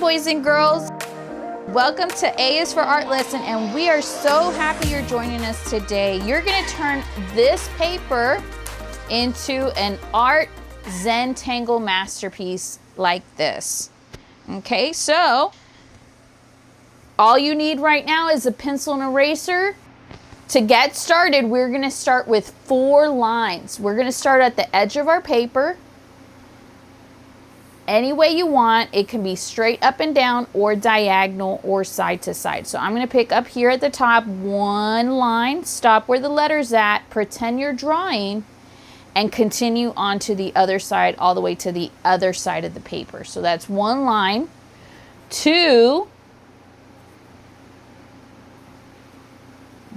boys and girls. Welcome to A is for Art lesson, and we are so happy you're joining us today. You're going to turn this paper into an art ZEN Tangle masterpiece like this. Okay, so all you need right now is a pencil and eraser. To get started, we're going to start with 4 lines. We're going to start at the edge of our paper. Any way you want. It can be straight up and down or diagonal or side to side. So I'm going to pick up here at the top 1 line, stop where the letter's at, pretend you're drawing, and continue on to the other side all the way to the other side of the paper. So that's 1 line. 2,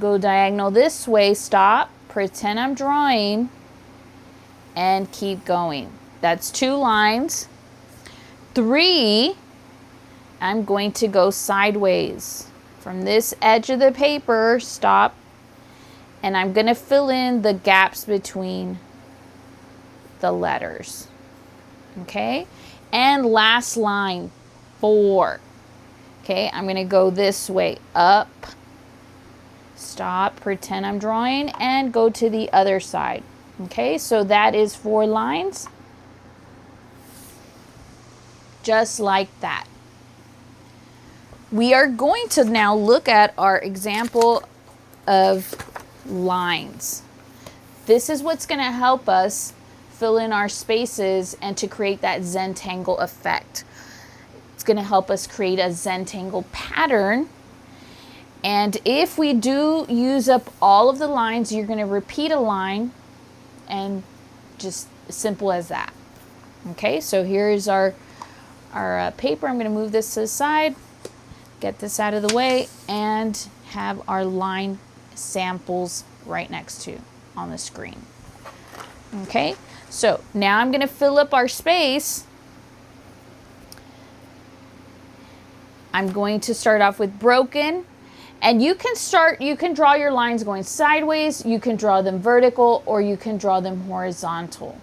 go diagonal this way, stop, pretend I'm drawing, and keep going. That's 2 lines. 3, I'm going to go sideways from this edge of the paper, stop, and I'm going to fill in the gaps between the letters. Okay, and last line, 4. Okay, I'm going to go this way, up, stop, pretend I'm drawing, and go to the other side. Okay, so that is 4 lines. Just like that. We are going to now look at our example of lines. This is what's going to help us fill in our spaces and to create that ZEN Tangle effect. It's going to help us create a ZEN Tangle pattern. And if we do use up all of the lines, you're going to repeat a line, and just simple as that. Okay, so here's our paper. I'm going to move this to the side, get this out of the way, and have our line samples right next to on the screen. Okay, so now I'm going to fill up our space. I'm going to start off with broken, and you can draw your lines going sideways, you can draw them vertical, or you can draw them horizontal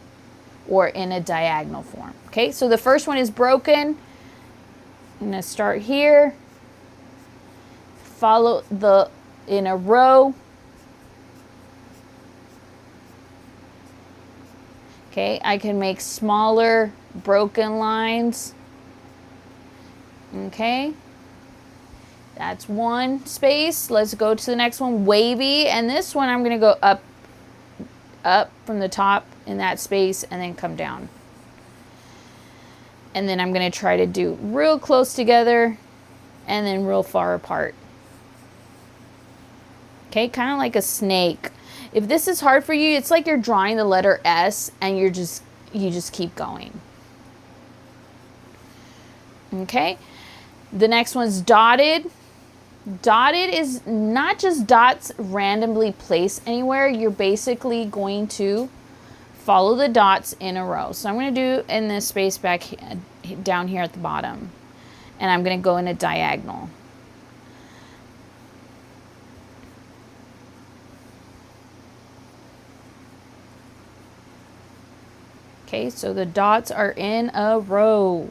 or in a diagonal form. Okay, so the first one is broken. I'm going to start here, follow in a row. Okay, I can make smaller broken lines. Okay, that's 1 space. Let's go to the next one, wavy, and this one I'm going to go up from the top in that space and then come down. And then I'm going to try to do real close together and then real far apart. Okay, kind of like a snake. If this is hard for you, it's like you're drawing the letter S and you just keep going. Okay, the next one's dotted. Dotted is not just dots randomly placed anywhere. You're basically going to follow the dots in a row. So I'm going to do in this space back down here at the bottom, and I'm going to go in a diagonal. Okay, so the dots are in a row.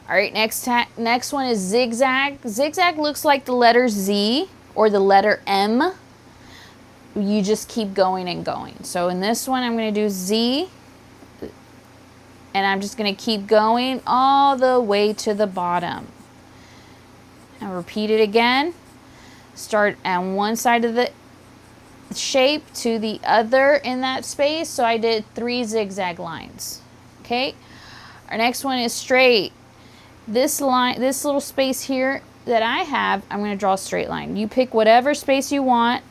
All right, next one is zigzag. Zigzag looks like the letter Z or the letter M. You just keep going and going. So in this one, I'm going to do Z, and I'm just going to keep going all the way to the bottom. And repeat it again. Start on one side of the shape to the other in that space. So I did 3 zigzag lines. Okay, our next one is straight. This line, this little space here that I have, I'm going to draw a straight line. You pick whatever space you want.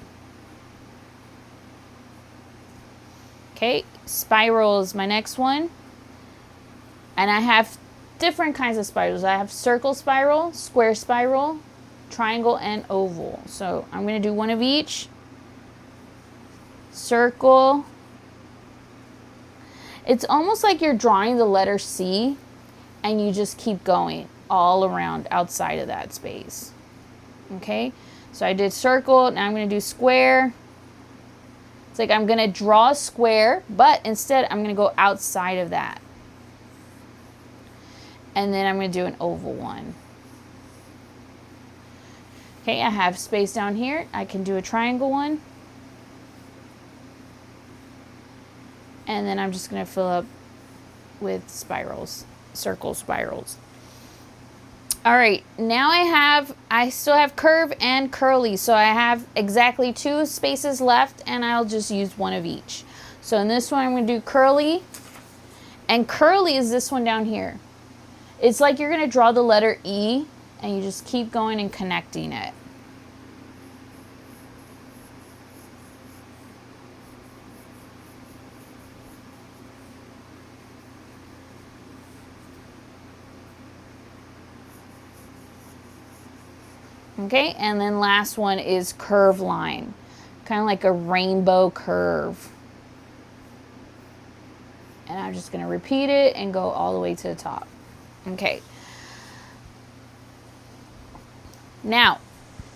Okay, spiral is my next one. And I have different kinds of spirals. I have circle spiral, square spiral, triangle, and oval. So I'm going to do one of each. Circle. It's almost like you're drawing the letter C, and you just keep going all around outside of that space. Okay, so I did circle, now I'm going to do square. It's like I'm going to draw a square, but instead I'm going to go outside of that. and then I'm going to do an oval one. Okay, I have space down here. I can do a triangle one. And then I'm just going to fill up with spirals, circle spirals. All right, now I still have curve and curly. So I have exactly 2 spaces left, and I'll just use one of each. So in this one, I'm going to do curly. And curly is this one down here. It's like you're going to draw the letter E, and you just keep going and connecting it. Okay, and then last one is curve line, kind of like a rainbow curve. And I'm just going to repeat it and go all the way to the top. Okay. Now,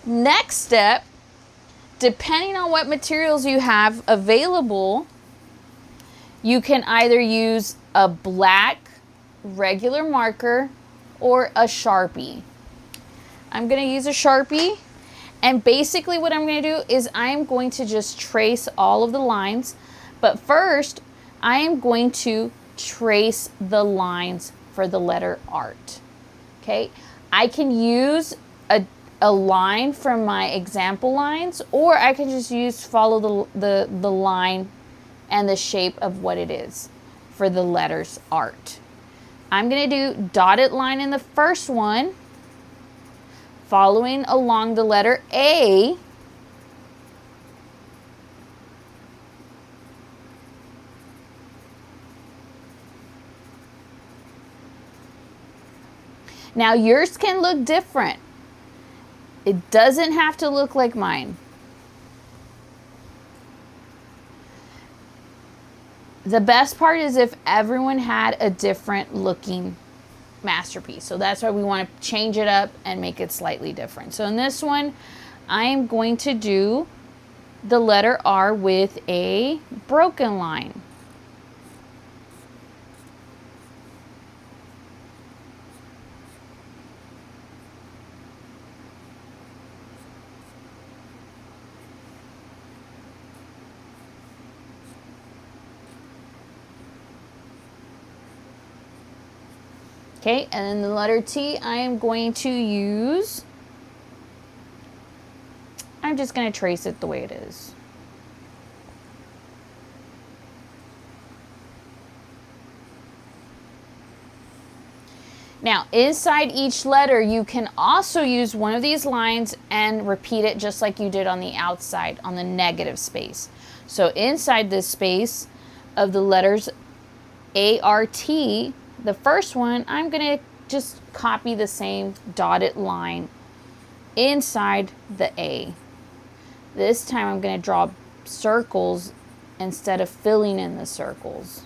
next step, depending on what materials you have available, you can either use a black regular marker or a Sharpie. I'm going to use a Sharpie, and basically what I'm going to do is I'm going to just trace all of the lines, but first I am going to trace the lines for the letter art. Okay, I can use a line from my example lines, or I can just follow the line and the shape of what it is for the letters art. I'm going to do dotted line in the first one, following along the letter A. Now yours can look different. It doesn't have to look like mine. The best part is if everyone had a different looking masterpiece. So that's why we want to change it up and make it slightly different. So in this one, I am going to do the letter R with a broken line. Okay, and then the letter T, I am going to use, I'm just going to trace it the way it is. Now, inside each letter, you can also use one of these lines and repeat it just like you did on the outside, on the negative space. So inside this space of the letters A-R-T, the first one, I'm going to just copy the same dotted line inside the A. This time I'm going to draw circles instead of filling in the circles.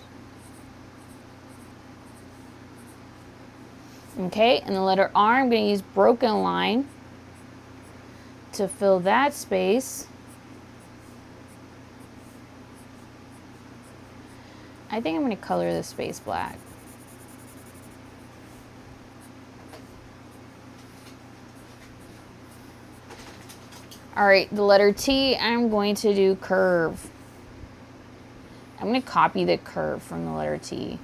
Okay, and the letter R, I'm going to use broken line to fill that space. I think I'm going to color this space black. All right, the letter T, I'm going to do curve. I'm going to copy the curve from the letter T.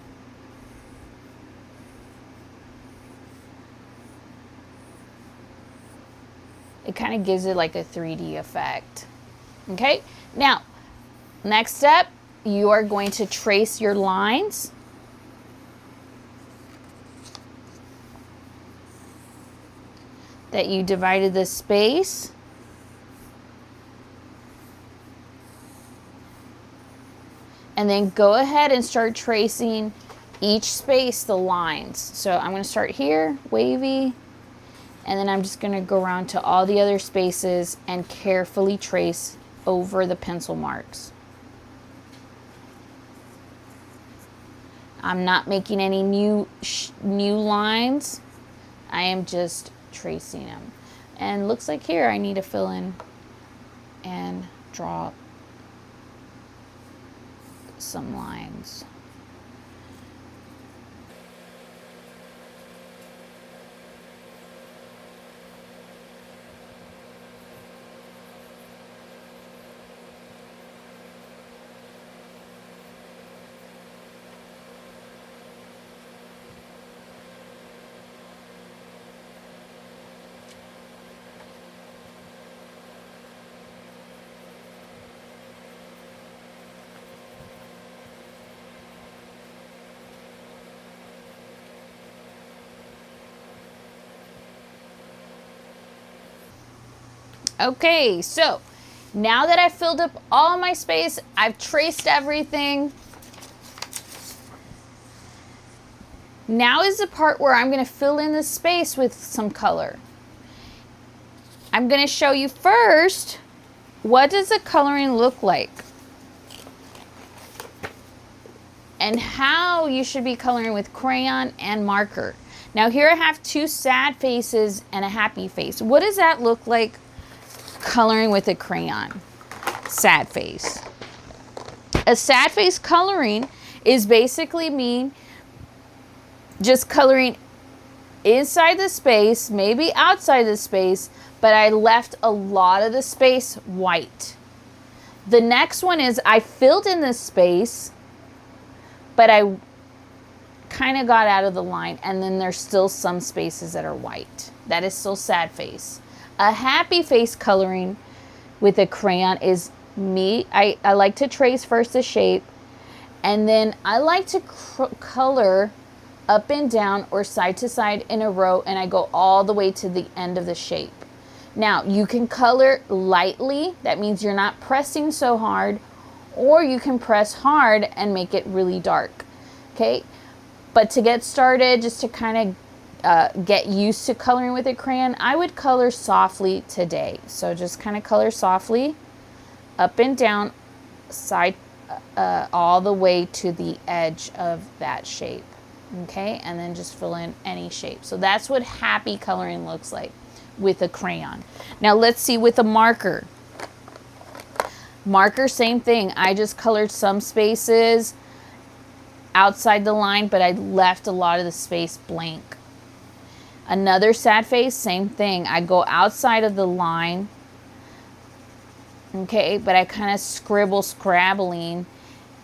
It kind of gives it like a 3D effect. Okay, now, next step, you are going to trace your lines. That you divided the space. And then go ahead and start tracing each space, the lines. So I'm going to start here, wavy, and then I'm just going to go around to all the other spaces and carefully trace over the pencil marks. I'm not making any new lines. I am just tracing them. And looks like here I need to fill in and draw some lines. Okay, so now that I've filled up all my space, I've traced everything. Now is the part where I'm going to fill in the space with some color. I'm going to show you first, what does the coloring look like? And how you should be coloring with crayon and marker. Now here I have two sad faces and a happy face. What does that look like coloring with a crayon? Sad face. A sad face coloring is basically me just coloring inside the space, maybe outside the space, but I left a lot of the space white. The next one is I filled in the space, but I kind of got out of the line, and then there's still some spaces that are white. That is still sad face. A happy face coloring with a crayon is me. I like to trace first the shape, and then I like to color up and down or side to side in a row, and I go all the way to the end of the shape. Now you can color lightly, that means you're not pressing so hard, or you can press hard and make it really dark. Okay, but to get started, just to kind of get used to coloring with a crayon, I would color softly today. So just kind of color softly up and down, side all the way to the edge of that shape. Okay, and then just fill in any shape. So that's what happy coloring looks like with a crayon. Now let's see with a marker. Marker, same thing. I just colored some spaces outside the line, but I left a lot of the space blank. Another sad face, same thing. I go outside of the line, okay, but I kind of scrabbling,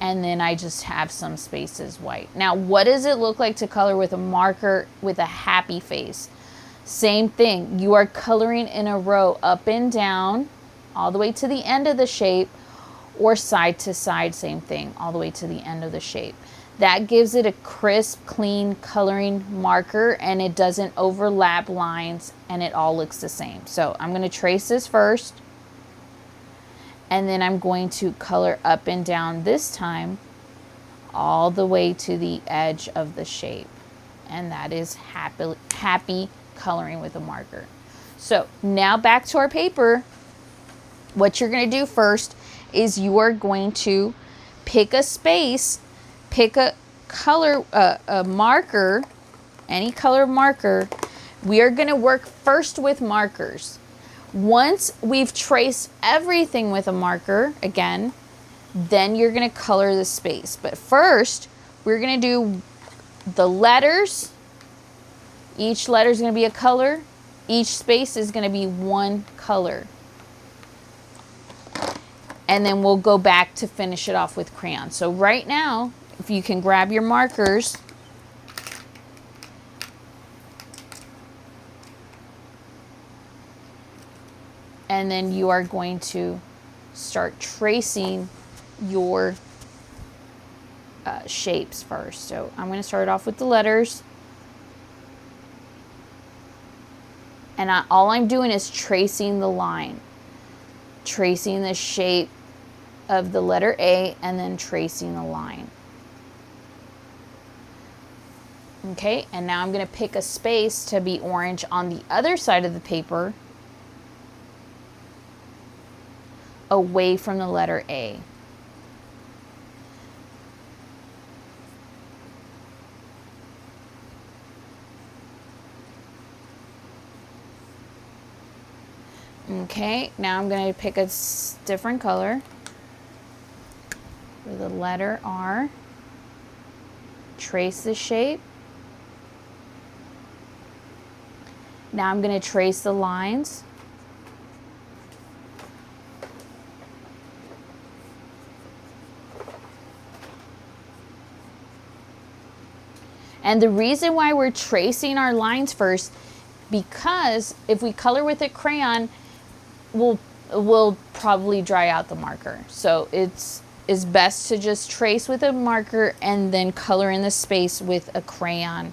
and then I just have some spaces white. Now, what does it look like to color with a marker with a happy face? Same thing. You are coloring in a row up and down, all the way to the end of the shape, or side to side, same thing, all the way to the end of the shape. That gives it a crisp, clean coloring marker, and it doesn't overlap lines, and it all looks the same. So I'm going to trace this first, and then I'm going to color up and down this time all the way to the edge of the shape. And that is happy coloring with a marker. So now back to our paper. What you're going to do first is you are going to pick a space, pick a color, a marker, any color marker. We are going to work first with markers. Once we've traced everything with a marker, again, then you're going to color the space. But first, we're going to do the letters. Each letter is going to be a color. Each space is going to be one color. And then we'll go back to finish it off with crayons. So right now, if you can grab your markers, and then you are going to start tracing your shapes first. So I'm going to start off with the letters. And all I'm doing is tracing the line, tracing the shape of the letter A, and then tracing the line. Okay, and now I'm going to pick a space to be orange on the other side of the paper, away from the letter A. Okay, now I'm going to pick a different color for the letter R. Trace the shape. Now I'm going to trace the lines. And the reason why we're tracing our lines first, because if we color with a crayon, we'll probably dry out the marker. So it's best to just trace with a marker and then color in the space with a crayon.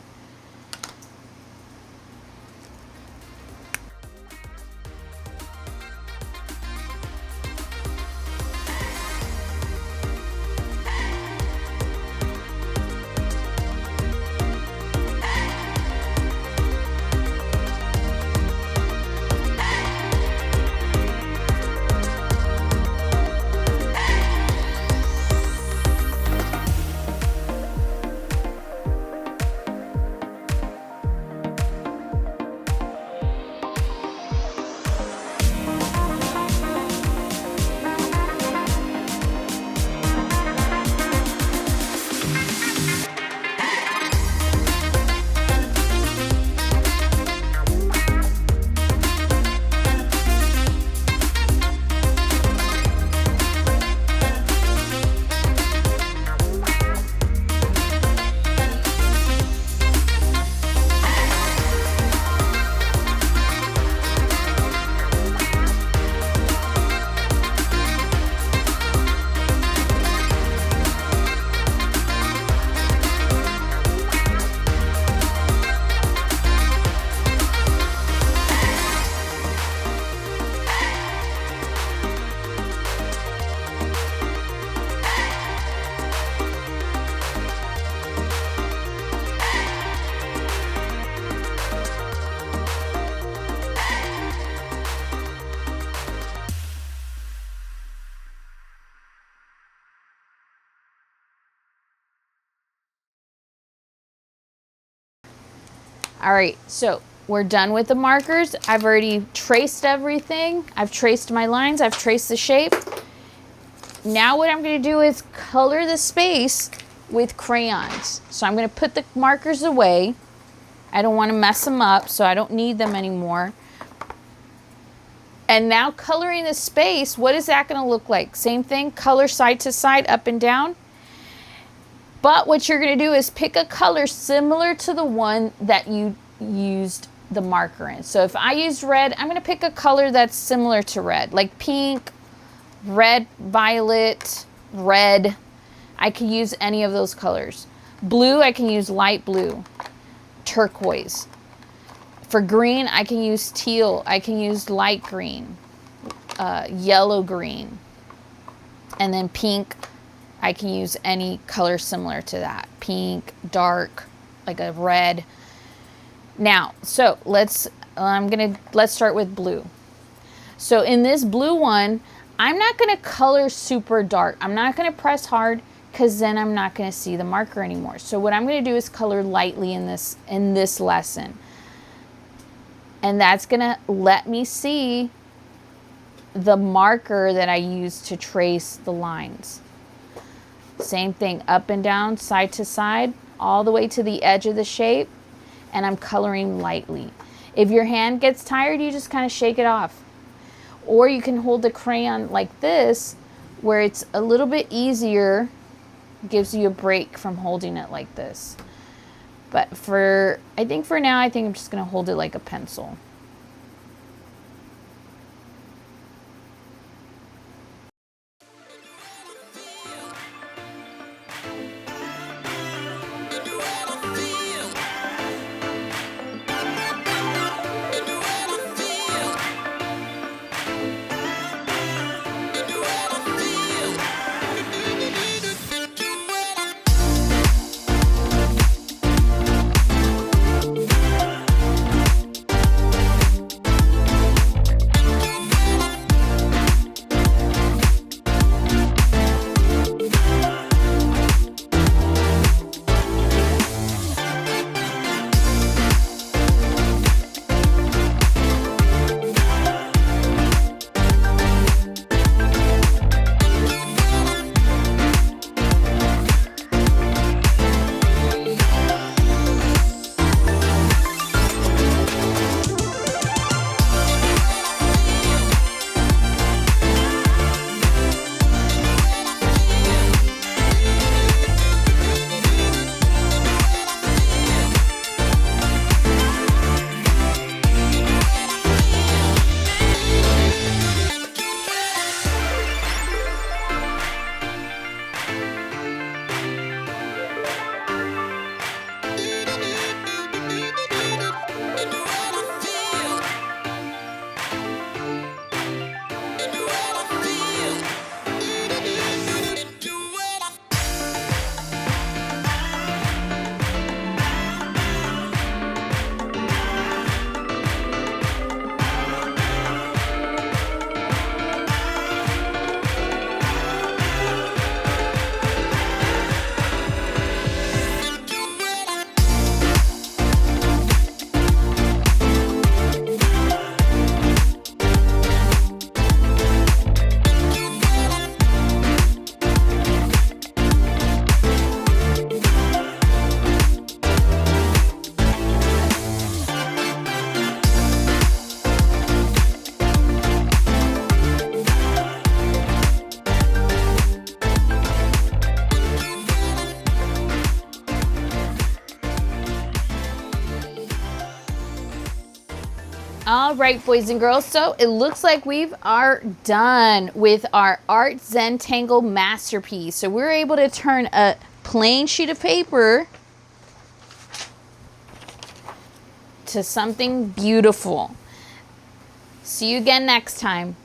All right, so we're done with the markers. I've already traced everything. I've traced my lines. I've traced the shape. Now what I'm going to do is color the space with crayons. So I'm going to put the markers away. I don't want to mess them up, so I don't need them anymore. And now coloring the space, what is that going to look like? Same thing, color side to side, up and down. But what you're going to do is pick a color similar to the one that you used the marker in. So if I used red, I'm going to pick a color that's similar to red, like pink, red, violet, red. I can use any of those colors. Blue, I can use light blue, turquoise. For green, I can use teal. I can use light green, yellow green. And then pink, I can use any color similar to that. Pink, dark, like a red. Now, so let's start with blue. So in this blue one, I'm not going to color super dark. I'm not going to press hard because then I'm not going to see the marker anymore. So what I'm going to do is color lightly in this lesson. And that's going to let me see the marker that I used to trace the lines. Same thing, up and down, side to side, all the way to the edge of the shape. And I'm coloring lightly. If your hand gets tired, you just kind of shake it off. Or you can hold the crayon like this, where it's a little bit easier, gives you a break from holding it like this. But I think for now, I'm just going to hold it like a pencil. All right, boys and girls, so it looks like we are done with our Art Zen Tangle masterpiece. So we're able to turn a plain sheet of paper to something beautiful. See you again next time.